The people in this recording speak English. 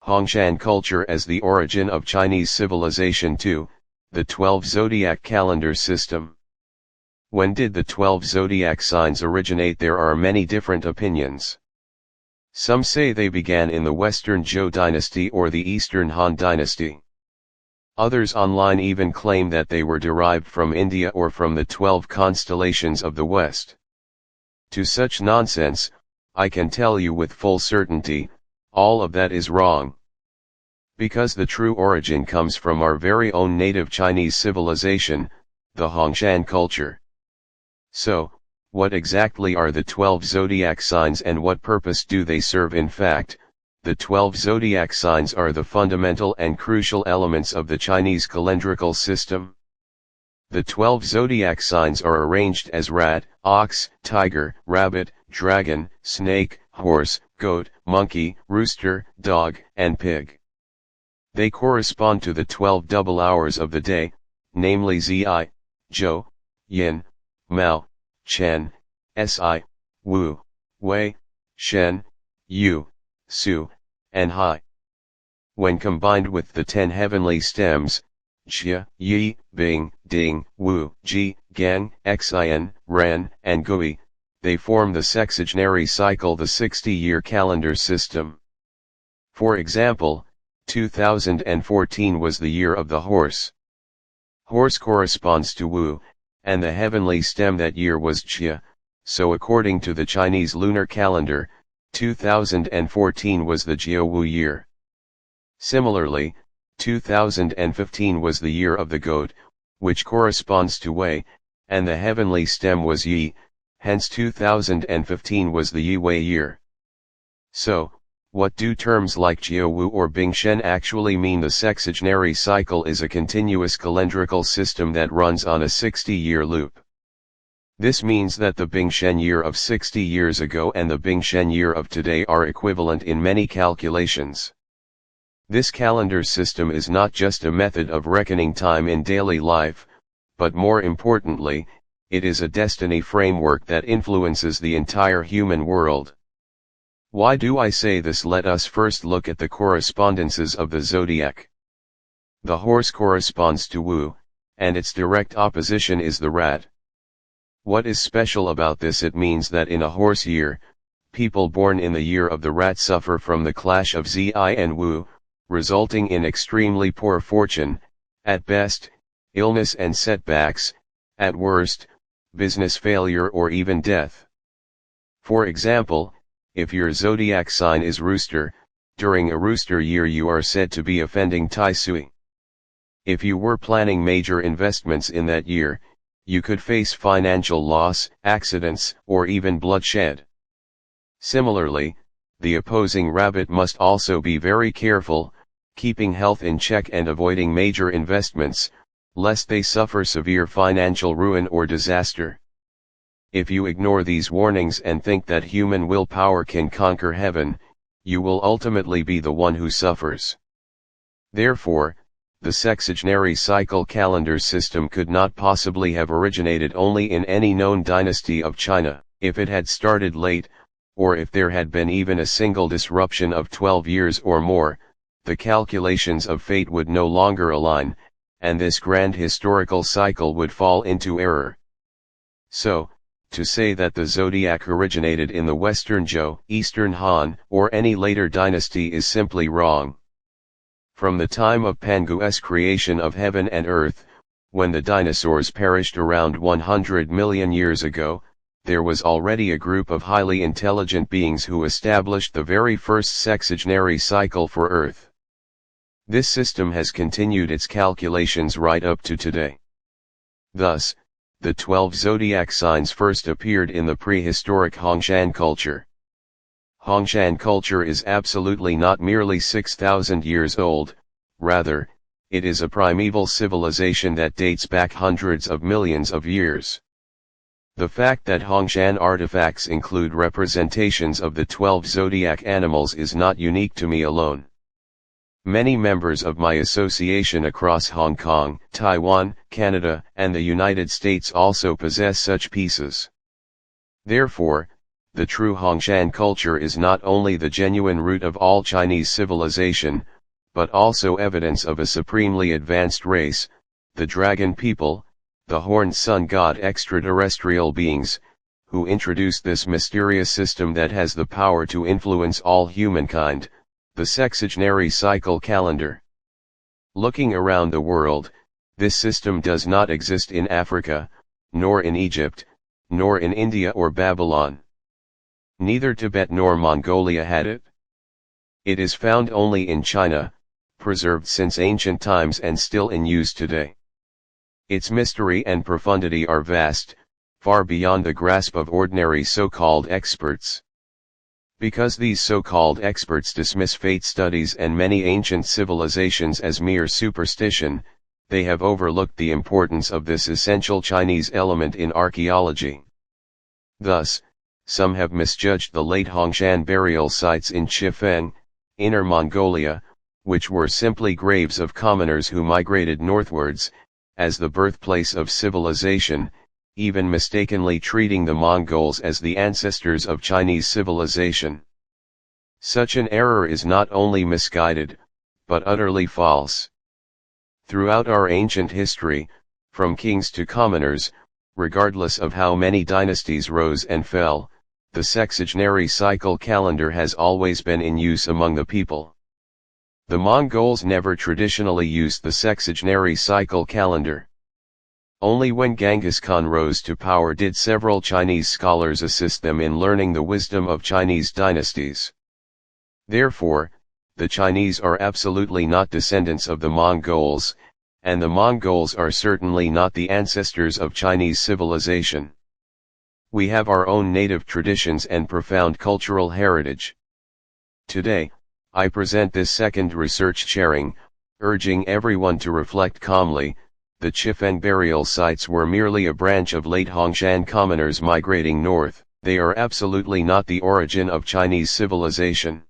Hongshan Culture as the origin of Chinese civilization. 2. The 12 Zodiac calendar system. When did the 12 zodiac signs originate? There are many different opinions. Some say they began in the Western Zhou dynasty or the Eastern Han dynasty. Others online even claim that they were derived from India or from the 12 constellations of the West. To such nonsense, I can tell you with full certainty, all of that is wrong. Because the true origin comes from our very own native Chinese civilization, the Hongshan culture. So, what exactly are the 12 zodiac signs and what purpose do they serve? In fact, the 12 zodiac signs are the fundamental and crucial elements of the Chinese calendrical system. The 12 zodiac signs are arranged as rat, ox, tiger, rabbit, dragon, snake, horse, goat, monkey, rooster, dog, and pig. They correspond to the 12 double hours of the day, namely Zi, Zhou, Yin, Mao, Chen, Si, Wu, Wei, Shen, Yu, Su, and Hai. When combined with the 10 heavenly stems, Xia, Yi, Bing, Ding, Wu, Ji, Geng, Xin, Ren, and Gui, they form the sexagenary cycle, the 60-year calendar system. For example, 2014 was the year of the horse. Horse corresponds to Wu, and the heavenly stem that year was Xia, so according to the Chinese lunar calendar, 2014 was the Jiu Wu year. Similarly, 2015 was the year of the goat, which corresponds to Wei, and the heavenly stem was Yi, hence 2015 was the Yi Wei year. So, what do terms like Jiu Wu or Bing-Shen actually mean? The sexagenary cycle is a continuous calendrical system that runs on a 60-year loop. This means that the Bing-Shen year of 60 years ago and the Bing-Shen year of today are equivalent in many calculations. This calendar system is not just a method of reckoning time in daily life, but more importantly, it is a destiny framework that influences the entire human world. Why do I say this? Let us first look at the correspondences of the zodiac. The horse corresponds to Wu, and its direct opposition is the rat. What is special about this? It means that in a horse year, people born in the year of the rat suffer from the clash of Zi and Wu, resulting in extremely poor fortune, at best, illness and setbacks, at worst, business failure or even death. For example, if your zodiac sign is Rooster, during a rooster year you are said to be offending Tai Sui. If you were planning major investments in that year, you could face financial loss, accidents, or even bloodshed. Similarly, the opposing rabbit must also be very careful, keeping health in check and avoiding major investments, lest they suffer severe financial ruin or disaster. If you ignore these warnings and think that human willpower can conquer heaven, you will ultimately be the one who suffers. Therefore, the sexagenary cycle calendar system could not possibly have originated only in any known dynasty of China. If it had started late, or if there had been even a single disruption of 12 years or more, the calculations of fate would no longer align, and this grand historical cycle would fall into error. So, to say that the zodiac originated in the Western Zhou, Eastern Han, or any later dynasty is simply wrong. From the time of Pangu's creation of heaven and earth, when the dinosaurs perished around 100 million years ago, there was already a group of highly intelligent beings who established the very first sexagenary cycle for Earth. This system has continued its calculations right up to today. Thus, the 12 zodiac signs first appeared in the prehistoric Hongshan culture. Hongshan culture is absolutely not merely 6,000 years old, rather, it is a primeval civilization that dates back hundreds of millions of years. The fact that Hongshan artifacts include representations of the 12 zodiac animals is not unique to me alone. Many members of my association across Hong Kong, Taiwan, Canada, and the United States also possess such pieces. Therefore, the true Hongshan culture is not only the genuine root of all Chinese civilization, but also evidence of a supremely advanced race, the dragon people, the horned sun god extraterrestrial beings, who introduced this mysterious system that has the power to influence all humankind, the sexagenary cycle calendar. Looking around the world, this system does not exist in Africa, nor in Egypt, nor in India or Babylon. Neither Tibet nor Mongolia had it. It is found only in China, preserved since ancient times and still in use today. Its mystery and profundity are vast, far beyond the grasp of ordinary so-called experts. Because these so-called experts dismiss fate studies and many ancient civilizations as mere superstition, they have overlooked the importance of this essential Chinese element in archaeology. Thus, some have misjudged the late Hongshan burial sites in Chifeng, Inner Mongolia, which were simply graves of commoners who migrated northwards, as the birthplace of civilization, even mistakenly treating the Mongols as the ancestors of Chinese civilization. Such an error is not only misguided, but utterly false. Throughout our ancient history, from kings to commoners, regardless of how many dynasties rose and fell, the sexagenary cycle calendar has always been in use among the people. The Mongols never traditionally used the sexagenary cycle calendar. Only when Genghis Khan rose to power did several Chinese scholars assist them in learning the wisdom of Chinese dynasties. Therefore, the Chinese are absolutely not descendants of the Mongols, and the Mongols are certainly not the ancestors of Chinese civilization. We have our own native traditions and profound cultural heritage. Today, I present this second research sharing, urging everyone to reflect calmly. The Chifeng burial sites were merely a branch of late Hongshan commoners migrating north. They are absolutely not the origin of Chinese civilization.